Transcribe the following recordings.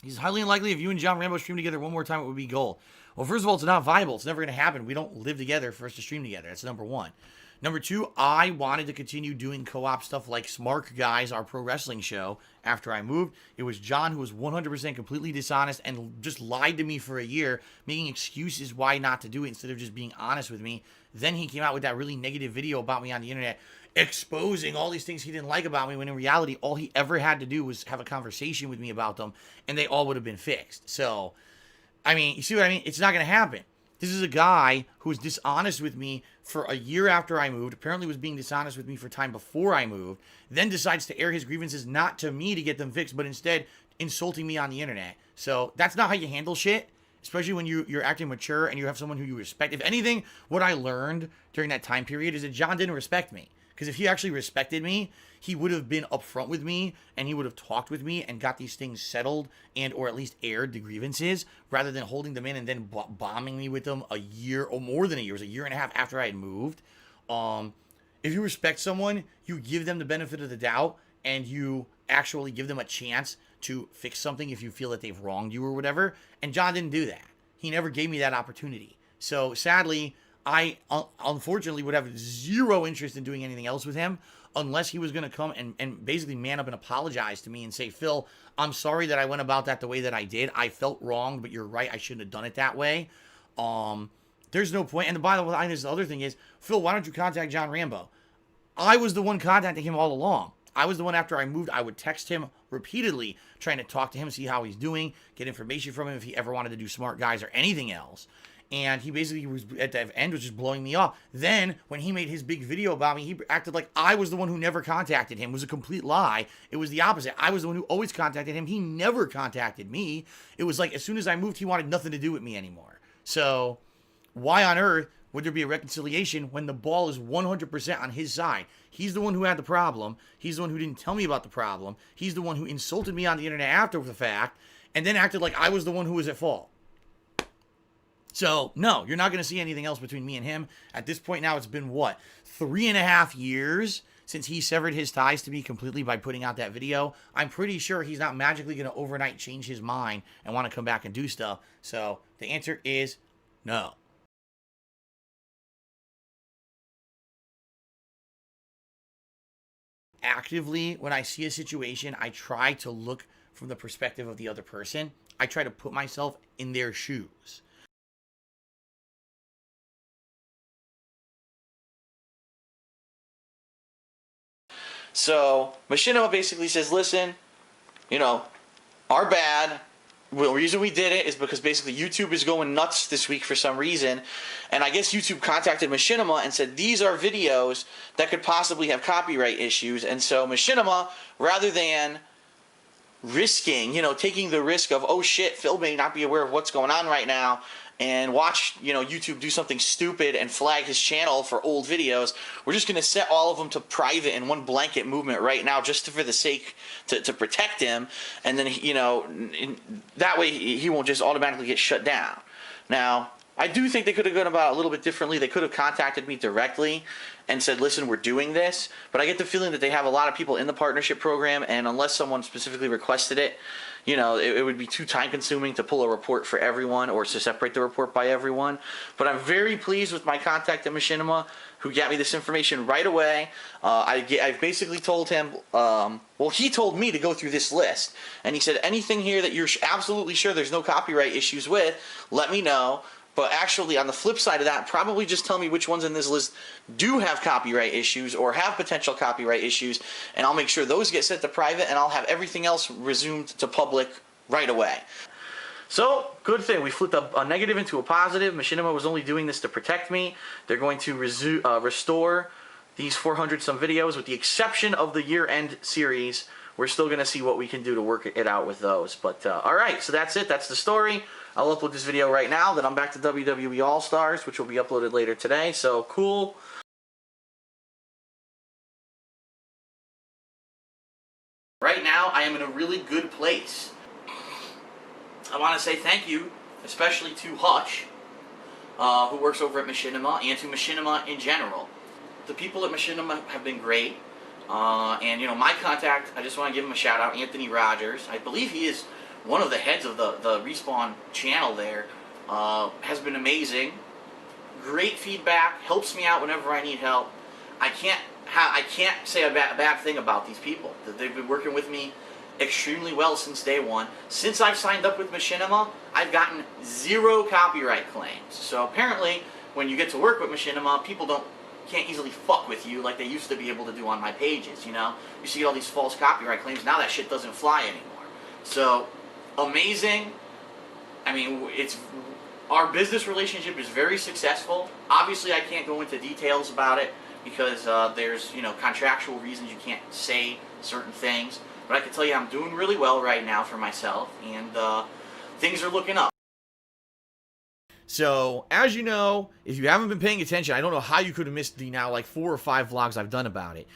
He's highly unlikely if you and John Rambo stream together one more time, it would be gold. Well, first of all, it's not viable. It's never going to happen. We don't live together for us to stream together. That's number one. Number two, I wanted to continue doing co-op stuff like Smart Guys, our pro wrestling show, after I moved. It was John who was 100% completely dishonest and just lied to me for a year, making excuses why not to do it instead of just being honest with me. Then he came out with that really negative video about me on the internet, exposing all these things he didn't like about me, when in reality, all he ever had to do was have a conversation with me about them, and they all would have been fixed. So, I mean, you see what I mean? It's not going to happen. This is a guy who was dishonest with me for a year after I moved, apparently was being dishonest with me for time before I moved, then decides to air his grievances not to me to get them fixed, but instead insulting me on the internet. So that's not how you handle shit, especially when you're acting mature and you have someone who you respect. If anything, what I learned during that time period is that John didn't respect me. Because if he actually respected me, he would have been upfront with me and he would have talked with me and got these things settled and or at least aired the grievances rather than holding them in and then bombing me with them a year or more than a year. It was a year and a half after I had moved. If you respect someone, you give them the benefit of the doubt and you actually give them a chance to fix something if you feel that they've wronged you or whatever. And John didn't do that. He never gave me that opportunity. So sadly, I unfortunately would have zero interest in doing anything else with him unless he was going to come and basically man up and apologize to me and say, Phil, I'm sorry that I went about that the way that I did. I felt wronged, but you're right. I shouldn't have done it that way. There's no point. And by the way, this other thing is, Phil, why don't you contact John Rambo? I was the one contacting him all along. I was the one after I moved. I would text him repeatedly, trying to talk to him, see how he's doing, get information from him if he ever wanted to do Smart Guys or anything else. And he basically was at the end was just blowing me off. Then when he made his big video about me, he acted like I was the one who never contacted him. It was a complete lie. It was the opposite. I was the one who always contacted him. He never contacted me. It was like as soon as I moved, he wanted nothing to do with me anymore. So why on earth would there be a reconciliation when the ball is 100% on his side? He's the one who had the problem. He's the one who didn't tell me about the problem. He's the one who insulted me on the internet after the fact and then acted like I was the one who was at fault. So, no, you're not going to see anything else between me and him. At this point now, it's been, 3.5 years since he severed his ties to me completely by putting out that video. I'm pretty sure he's not magically going to overnight change his mind and want to come back and do stuff. So, the answer is no. Actively, when I see a situation, I try to look from the perspective of the other person. I try to put myself in their shoes. So, Machinima basically says, listen, our bad. The reason we did it is because basically YouTube is going nuts this week for some reason. And I guess YouTube contacted Machinima and said, these are videos that could possibly have copyright issues. And so Machinima, rather than risking, taking the risk of, oh shit, Phil may not be aware of what's going on right now, and watch, YouTube do something stupid and flag his channel for old videos, we're just going to set all of them to private in one blanket movement right now just for the sake to protect him. And then, that way he won't just automatically get shut down. Now, I do think they could have gone about it a little bit differently. They could have contacted me directly and said, listen, we're doing this. But I get the feeling that they have a lot of people in the partnership program, and unless someone specifically requested it, it would be too time consuming to pull a report for everyone or to separate the report by everyone. But I'm very pleased with my contact at Machinima, who got me this information right away. I've basically told him, he told me to go through this list. And he said, anything here that you're absolutely sure there's no copyright issues with, let me know. But actually, on the flip side of that, probably just tell me which ones in this list do have copyright issues or have potential copyright issues, and I'll make sure those get set to private, and I'll have everything else resumed to public right away. So, good thing. We flipped a negative into a positive. Machinima was only doing this to protect me. They're going to restore these 400-some videos, with the exception of the year-end series. We're still going to see what we can do to work it out with those. But, alright, so that's it. That's the story. I'll upload this video right now. Then I'm back to WWE All-Stars, which will be uploaded later today. So, cool. Right now, I am in a really good place. I want to say thank you, especially to Hutch, who works over at Machinima, and to Machinima in general. The people at Machinima have been great. And, my contact, I just want to give him a shout out, Anthony Rogers. I believe he is one of the heads of the Respawn channel there, has been amazing. Great feedback, helps me out whenever I need help. I can't say a bad thing about these people. They've been working with me extremely well since day one. Since I've signed up with Machinima, I've gotten 0 copyright claims. So apparently, when you get to work with Machinima, people can't easily fuck with you like they used to be able to do on my pages, you know? You see all these false copyright claims, now that shit doesn't fly anymore. So, amazing. I mean, our business relationship is very successful. Obviously, I can't go into details about it because there's, you know, contractual reasons you can't say certain things. But I can tell you I'm doing really well right now for myself, and things are looking up. So, as you know, if you haven't been paying attention, I don't know how you could have missed the now like 4 or 5 vlogs I've done about it.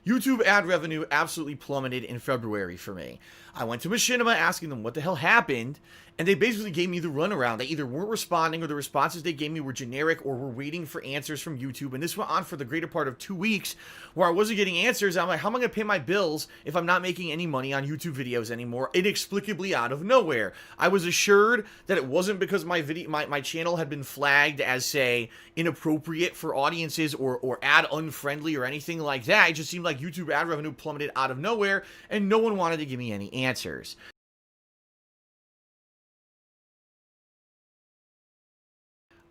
YouTube ad revenue absolutely plummeted in February for me. I went to Machinima asking them what the hell happened, and they basically gave me the runaround. They either weren't responding or the responses they gave me were generic or were waiting for answers from YouTube. And this went on for the greater part of 2 weeks where I wasn't getting answers. I'm like, how am I going to pay my bills if I'm not making any money on YouTube videos anymore, inexplicably out of nowhere? I was assured that it wasn't because my channel had been flagged as, say, inappropriate for audiences or ad unfriendly or anything like that. It just seemed like YouTube ad revenue plummeted out of nowhere and no one wanted to give me any answers.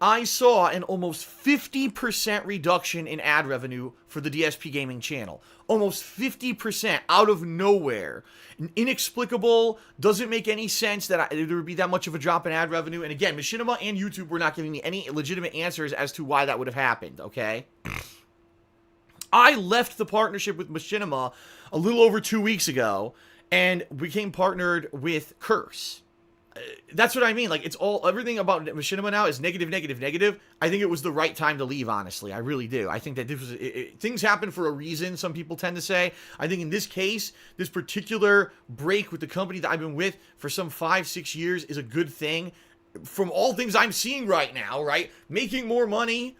I saw an almost 50% reduction in ad revenue for the DSP Gaming channel. Almost 50% out of nowhere. Inexplicable, doesn't make any sense that there would be that much of a drop in ad revenue. And again, Machinima and YouTube were not giving me any legitimate answers as to why that would have happened, okay? I left the partnership with Machinima a little over 2 weeks ago and became partnered with Curse. That's what I mean. Like, everything about Machinima now is negative, negative, negative. I think it was the right time to leave, honestly. I really do. I think that things happen for a reason, some people tend to say. I think in this case, this particular break with the company that I've been with for some 5-6 years is a good thing. From all things I'm seeing right now, right? Making more money,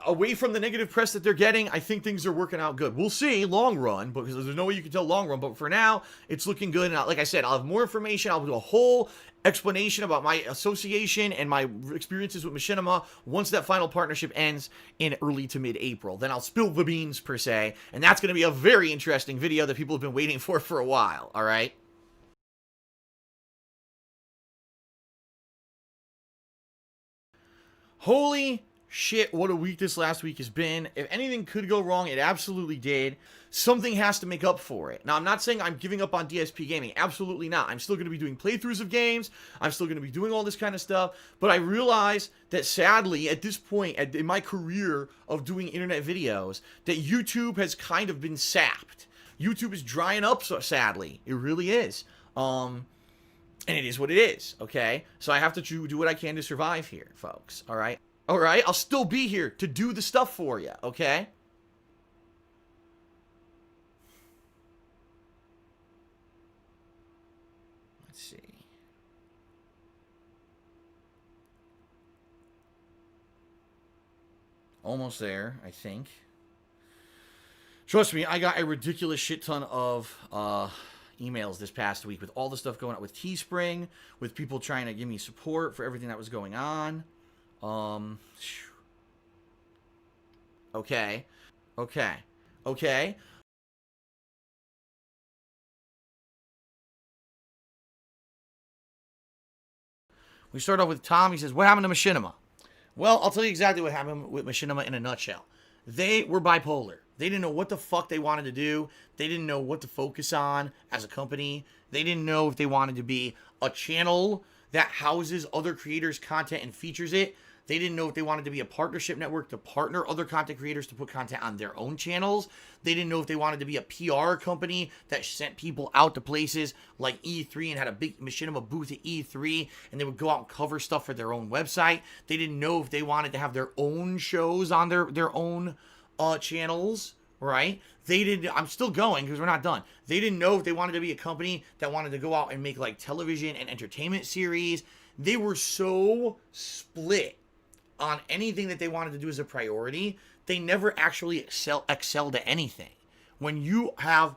away from the negative press that they're getting, I think things are working out good. We'll see long run, because there's no way you can tell long run, but for now, it's looking good. And like I said, I'll have more information. I'll do a whole explanation about my association and my experiences with Machinima once that final partnership ends in early to mid-April. Then I'll spill the beans, per se, and that's going to be a very interesting video that people have been waiting for a while, all right? Holy shit, what a week this last week has been. If anything could go wrong, it absolutely did. Something has to make up for it. Now, I'm not saying I'm giving up on DSP gaming. Absolutely not. I'm still going to be doing playthroughs of games. I'm still going to be doing all this kind of stuff. But I realize that sadly, at this point in my career of doing internet videos, that YouTube has kind of been sapped. YouTube is drying up, so sadly. It really is. And it is what it is, okay? So I have to do what I can to survive here, folks, all right? All right, I'll still be here to do the stuff for you, okay? Let's see. Almost there, I think. Trust me, I got a ridiculous shit ton of emails this past week with all the stuff going on with Teespring, with people trying to give me support for everything that was going on. Okay. We start off with Tom. He says, what happened to Machinima? Well, I'll tell you exactly what happened with Machinima in a nutshell. They were bipolar. They didn't know what the fuck they wanted to do. They didn't know what to focus on as a company. They didn't know if they wanted to be a channel that houses other creators' content and features it. They didn't know if they wanted to be a partnership network to partner other content creators to put content on their own channels. They didn't know if they wanted to be a PR company that sent people out to places like E3 and had a big Machinima booth at E3 and they would go out and cover stuff for their own website. They didn't know if they wanted to have their own shows on their own channels, right? They didn't. I'm still going because we're not done. They didn't know if they wanted to be a company that wanted to go out and make like television and entertainment series. They were so split on anything that they wanted to do as a priority. They never actually excelled at anything. When you have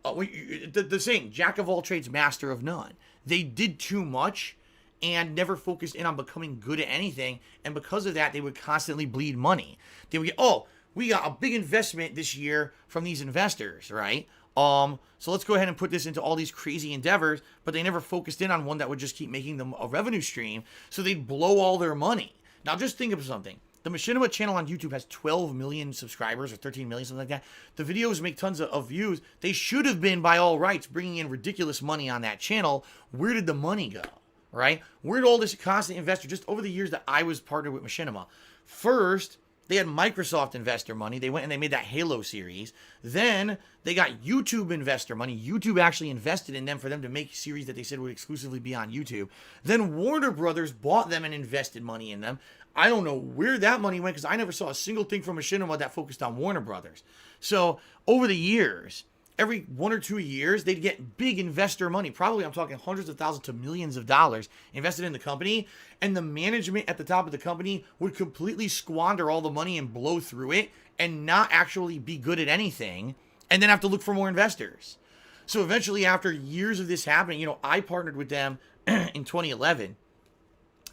The saying, jack of all trades, master of none. They did too much and never focused in on becoming good at anything. And because of that, they would constantly bleed money. They would get, oh, we got a big investment this year from these investors, right? So let's go ahead and put this into all these crazy endeavors, but they never focused in on one that would just keep making them a revenue stream. So they'd blow all their money. Now just think of something. The Machinima channel on YouTube has 12 million subscribers or 13 million, something like that. The videos make tons of views. They should have been, by all rights, bringing in ridiculous money on that channel. Where did the money go, right? Where did all this constant investor, just over the years that I was partnered with Machinima? First, they had Microsoft investor money. They went and they made that Halo series. Then they got YouTube investor money. YouTube actually invested in them for them to make series that they said would exclusively be on YouTube. Then Warner Brothers bought them and invested money in them. I don't know where that money went because I never saw a single thing from Machinima that focused on Warner Brothers. So over the years, every 1 or 2 years, they'd get big investor money. Probably I'm talking hundreds of thousands to millions of dollars invested in the company. And the management at the top of the company would completely squander all the money and blow through it and not actually be good at anything and then have to look for more investors. So eventually, after years of this happening, I partnered with them in 2011.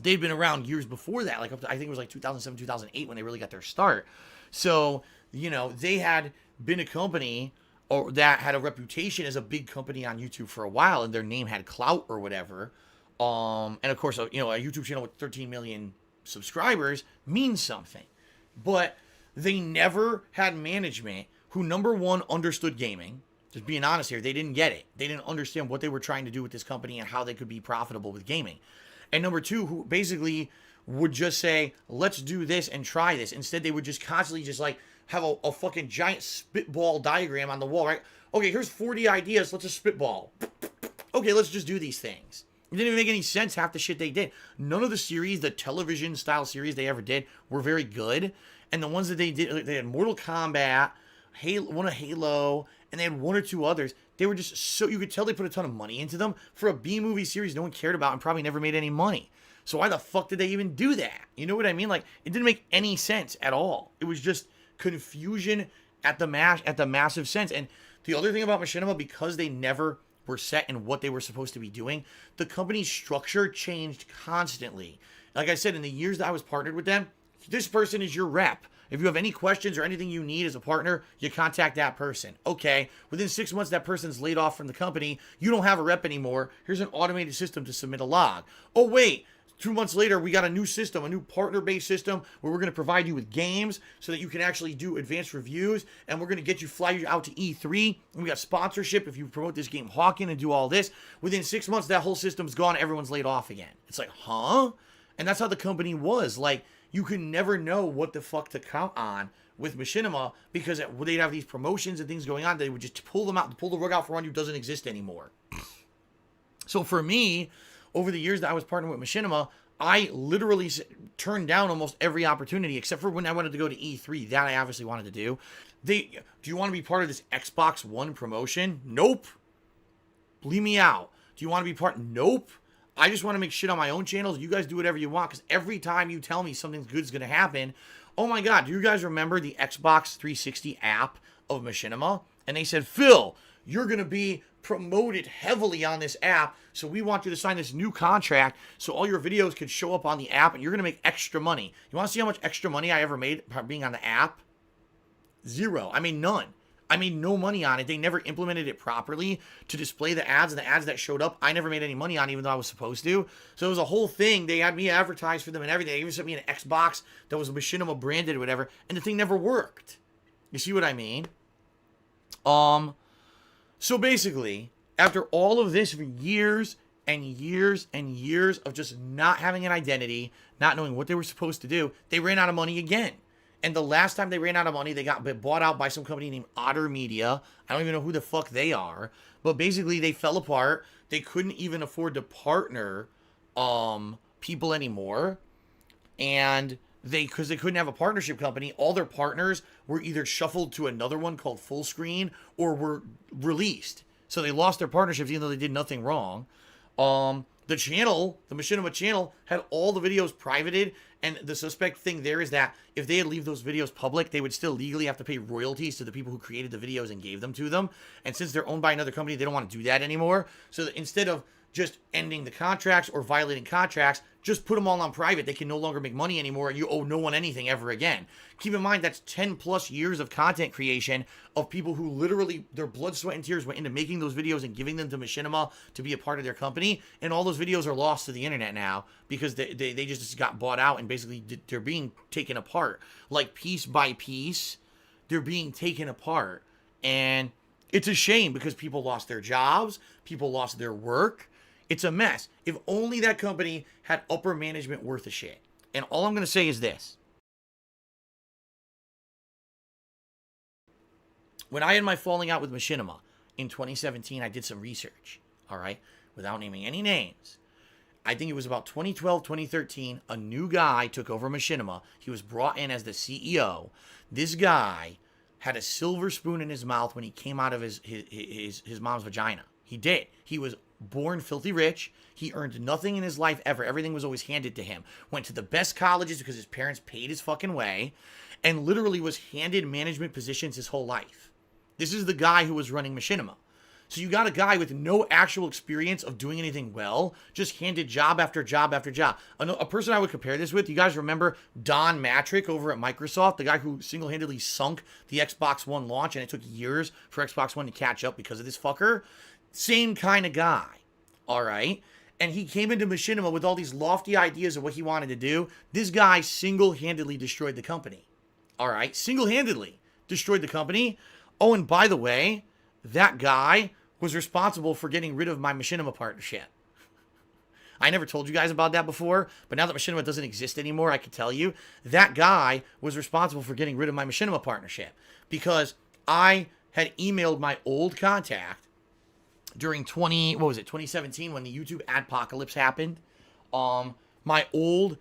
They'd been around years before that, like up to, I think it was like 2007, 2008 when they really got their start. So, they had been a company or that had a reputation as a big company on YouTube for a while, and their name had clout or whatever. And of course, a YouTube channel with 13 million subscribers means something. But they never had management who, number one, understood gaming. Just being honest here, they didn't get it. They didn't understand what they were trying to do with this company and how they could be profitable with gaming. And number two, who basically would just say, let's do this and try this. Instead, they would just constantly just like have a fucking giant spitball diagram on the wall, right? Okay, here's 40 ideas. Let's just spitball. Okay, let's just do these things. It didn't even make any sense, half the shit they did. None of the series, the television style series they ever did, were very good. And the ones that they did, they had Mortal Kombat, one of Halo, and they had one or two others. They were just so, you could tell they put a ton of money into them for a B-movie series no one cared about and probably never made any money. So why the fuck did they even do that? You know what I mean? Like, it didn't make any sense at all. It was just confusion at the massive sense. And the other thing about Machinima, because they never were set in what they were supposed to be doing, the company's structure changed constantly. Like I said, in the years that I was partnered with them, this person is your rep. If you have any questions or anything you need as a partner, you contact that person. Okay, within 6 months, that person's laid off from the company. You don't have a rep anymore. Here's an automated system to submit a log. Oh, wait. 2 months later, we got a new system, a new partner-based system where we're going to provide you with games so that you can actually do advanced reviews, and we're going to fly you out to E3, and we got sponsorship if you promote this game hawking and do all this. Within 6 months, that whole system's gone. Everyone's laid off again. It's like, huh? And that's how the company was. Like, you could never know what the fuck to count on with Machinima because they'd have these promotions and things going on. They would just pull them out, pull the rug out for one who doesn't exist anymore. So for me, over the years that I was partnering with Machinima, I literally turned down almost every opportunity except for when I wanted to go to E3. That I obviously wanted to do. Do you want to be part of this Xbox One promotion? Nope. Leave me out. Do you want to be part? Nope. I just want to make shit on my own channels. You guys do whatever you want because every time you tell me something good's going to happen, oh my God, do you guys remember the Xbox 360 app of Machinima? And they said, Phil, you're going to be promoted heavily on this app, so we want you to sign this new contract so all your videos can show up on the app and you're going to make extra money. You want to see how much extra money I ever made being on the app? Zero. I mean, none. I made no money on it. They never implemented it properly to display the ads, and the ads that showed up, I never made any money on, even though I was supposed to. So it was a whole thing. They had me advertise for them and everything. They even sent me an Xbox that was Machinima branded or whatever, and the thing never worked. You see what I mean? So basically, after all of this for years and years and years of just not having an identity, not knowing what they were supposed to do, they ran out of money again. And the last time they ran out of money, they got bought out by some company named Otter Media. I don't even know who the fuck they are. But basically, they fell apart. They couldn't even afford to partner people anymore. And because they couldn't have a partnership company, all their partners were either shuffled to another one called Full Screen or were released. So they lost their partnerships even though they did nothing wrong. The channel, the Machinima channel, had all the videos privated And the suspect thing there is that if they had leave those videos public, they would still legally have to pay royalties to the people who created the videos and gave them to them. And since they're owned by another company, they don't want to do that anymore. So that instead of just ending the contracts or violating contracts, just put them all on private. They can no longer make money anymore, and you owe no one anything ever again. Keep in mind, that's 10 plus years of content creation of people who literally, their blood, sweat, and tears went into making those videos and giving them to Machinima to be a part of their company. And all those videos are lost to the internet now because they just got bought out, and basically they're being taken apart. Like piece by piece, they're being taken apart. And it's a shame because people lost their jobs, people lost their work. It's a mess. If only that company had upper management worth a shit. And all I'm going to say is this. When I had my falling out with Machinima in 2017, I did some research, all right, without naming any names. I think it was about 2012, 2013, a new guy took over Machinima. He was brought in as the CEO. This guy had a silver spoon in his mouth when he came out of his mom's vagina. He did. He was born filthy rich. He earned nothing in his life ever. Everything was always handed to him. Went to the best colleges because his parents paid his fucking way, and literally was handed management positions his whole life. This is the guy who was running Machinima. So you got a guy with no actual experience of doing anything well, just handed job after job after job. A person I would compare this with, you guys remember Don Matrick over at Microsoft, the guy who single-handedly sunk the Xbox One launch, and it took years for Xbox One to catch up because of this fucker? Same kind of guy, all right? And he came into Machinima with all these lofty ideas of what he wanted to do. This guy single-handedly destroyed the company, all right? Single-handedly destroyed the company. Oh, and by the way, that guy was responsible for getting rid of my Machinima partnership. I never told you guys about that before, but now that Machinima doesn't exist anymore, I can tell you, that guy was responsible for getting rid of my Machinima partnership because I had emailed my old contact during 2017 when the YouTube adpocalypse happened. My old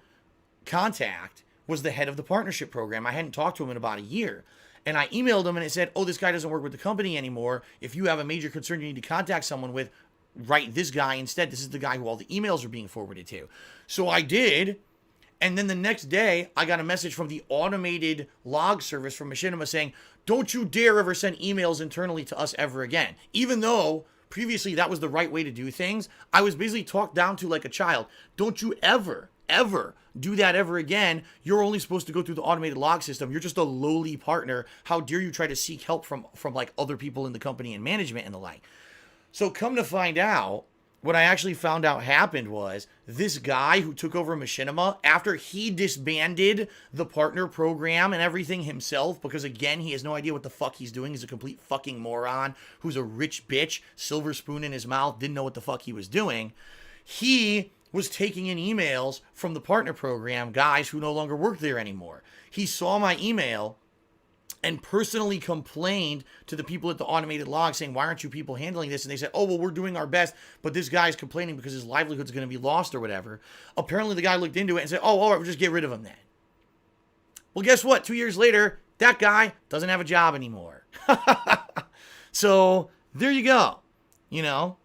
contact was the head of the partnership program. I hadn't talked to him in about a year. And I emailed him and it said, oh, this guy doesn't work with the company anymore. If you have a major concern you need to contact someone with, write this guy instead. This is the guy who all the emails are being forwarded to. So I did. And then the next day, I got a message from the automated log service from Machinima saying, don't you dare ever send emails internally to us ever again. Even though previously that was the right way to do things, I was basically talked down to like a child. Don't you ever do that ever again. You're only supposed to go through the automated log system. You're just a lowly partner. How dare you try to seek help from like other people in the company and management and the like. So come to find out, what I actually found out happened was this guy who took over Machinima, after he disbanded the partner program and everything himself, because again, he has no idea what the fuck he's doing. He's a complete fucking moron who's a rich bitch, silver spoon in his mouth, didn't know what the fuck he was doing. He was taking in emails from the partner program, guys who no longer work there anymore. He saw my email and personally complained to the people at the automated log saying, why aren't you people handling this? And they said, oh, well, we're doing our best, but this guy's complaining because his livelihood's going to be lost or whatever. Apparently the guy looked into it and said, oh, all right, we'll just get rid of him then. Well, guess what? 2 years later, that guy doesn't have a job anymore. So there you go, you know.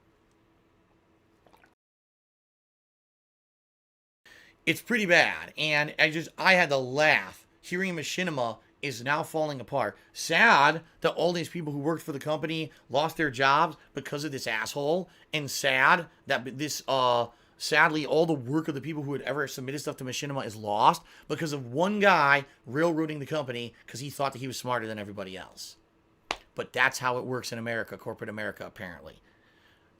It's pretty bad, and I had to laugh hearing Machinima is now falling apart. Sad that all these people who worked for the company lost their jobs because of this asshole, and sad that this, sadly, all the work of the people who had ever submitted stuff to Machinima is lost because of one guy railroading the company because he thought that he was smarter than everybody else. But that's how it works in America, corporate America, apparently.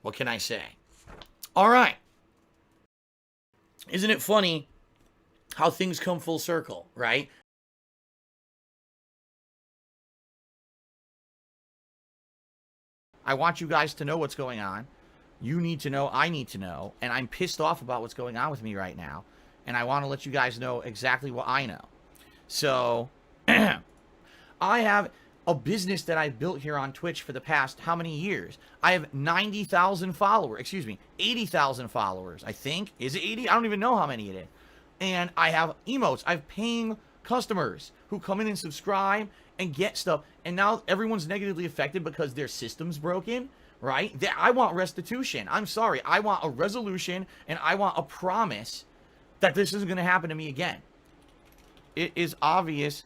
What can I say? All right. Isn't it funny how things come full circle, right? I want you guys to know what's going on. You need to know, I need to know, and I'm pissed off about what's going on with me right now, and I want to let you guys know exactly what I know. So, I have a business that I've built here on Twitch for the past how many years? I have 90,000 followers, 80,000 followers, I think. Is it 80? I don't even know how many it is. And I have emotes. I have paying customers who come in and subscribe and get stuff. And now everyone's negatively affected because their system's broken, right? I want restitution. I'm sorry. I want a resolution and I want a promise that this isn't going to happen to me again. it is obvious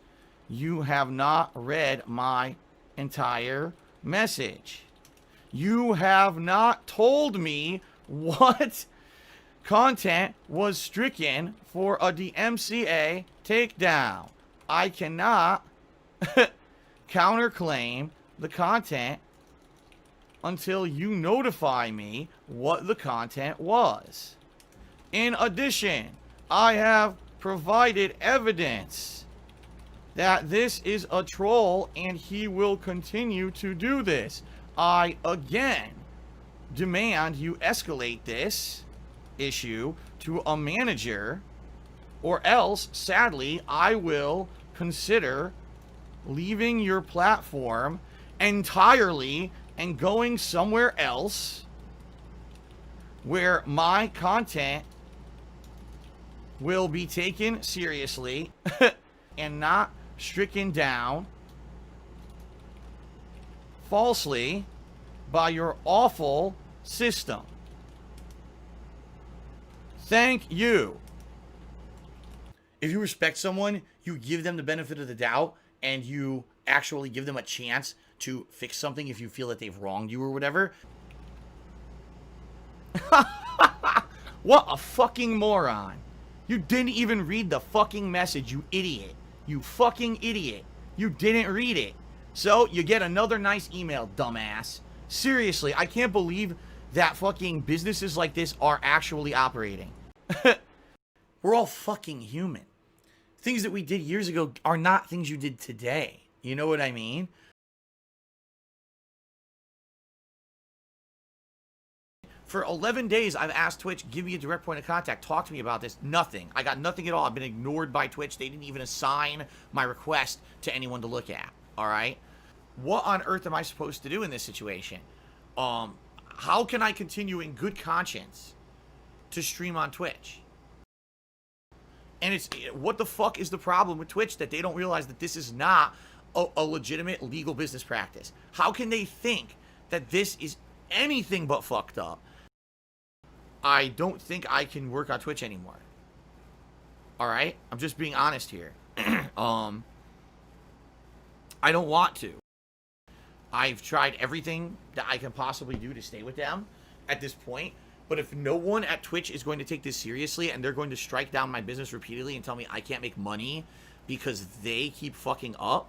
you have not read my entire message. You have not told me what content was stricken for a DMCA takedown. I cannot counterclaim the content until you notify me what the content was. In addition, I have provided evidence that this is a troll and he will continue to do this. I again demand you escalate this issue to a manager, or else, sadly, I will consider leaving your platform entirely and going somewhere else where my content will be taken seriously and not stricken down falsely by your awful system. Thank you. If you respect someone, you give them the benefit of the doubt and you actually give them a chance to fix something if you feel that they've wronged you or whatever. What a fucking moron. You didn't even read the fucking message, you idiot. You fucking idiot. You didn't read it. So, you get another nice email, dumbass. Seriously, I can't believe that fucking businesses like this are actually operating. We're all fucking human. Things that we did years ago are not things you did today. You know what I mean? For 11 days, I've asked Twitch, give me a direct point of contact. Talk to me about this. Nothing. I got nothing at all. I've been ignored by Twitch. They didn't even assign my request to anyone to look at. All right? What on earth am I supposed to do in this situation? How can I continue in good conscience to stream on Twitch? And it's, what the fuck is the problem with Twitch that they don't realize that this is not a legitimate legal business practice? How can they think that this is anything but fucked up? I don't think I can work on Twitch anymore. Alright? I'm just being honest here. I don't want to. I've tried everything that I can possibly do to stay with them at this point. But if no one at Twitch is going to take this seriously and they're going to strike down my business repeatedly and tell me I can't make money because they keep fucking up,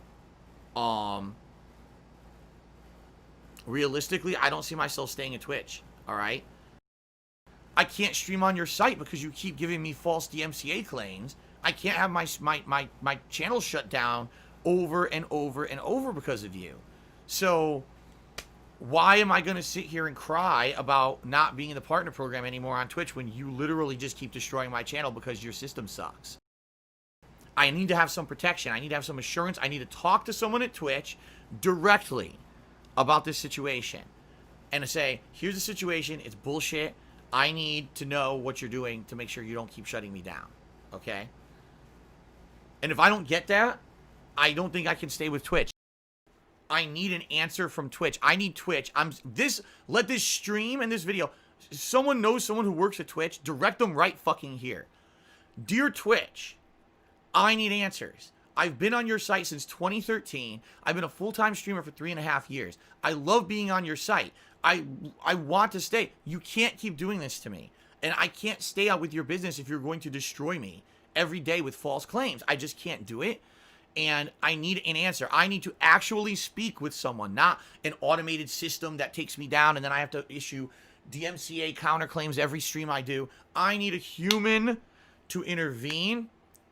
realistically, I don't see myself staying at Twitch. Alright? I can't stream on your site because you keep giving me false DMCA claims. I can't have my channel shut down over and over and over because of you. So why am I going to sit here and cry about not being in the partner program anymore on Twitch when you literally just keep destroying my channel because your system sucks? I need to have some protection. I need to have some assurance. I need to talk to someone at Twitch directly about this situation and to say, here's the situation. It's bullshit. I need to know what you're doing to make sure you don't keep shutting me down. Okay? And if I don't get that, I don't think I can stay with Twitch. I need an answer from Twitch. I need Twitch. Let this stream and this video, someone knows someone who works at Twitch, direct them right fucking here. Dear Twitch, I need answers. I've been on your site since 2013. I've been a full-time streamer for 3.5 years. I love being on your site. I want to stay. You can't keep doing this to me. And I can't stay out with your business if you're going to destroy me every day with false claims. I just can't do it. And I need an answer. I need to actually speak with someone, not an automated system that takes me down and then I have to issue DMCA counterclaims every stream I do. I need a human to intervene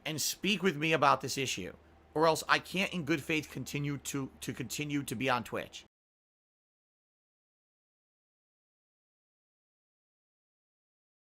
and speak with me about this issue, or else I can't in good faith continue to be on Twitch.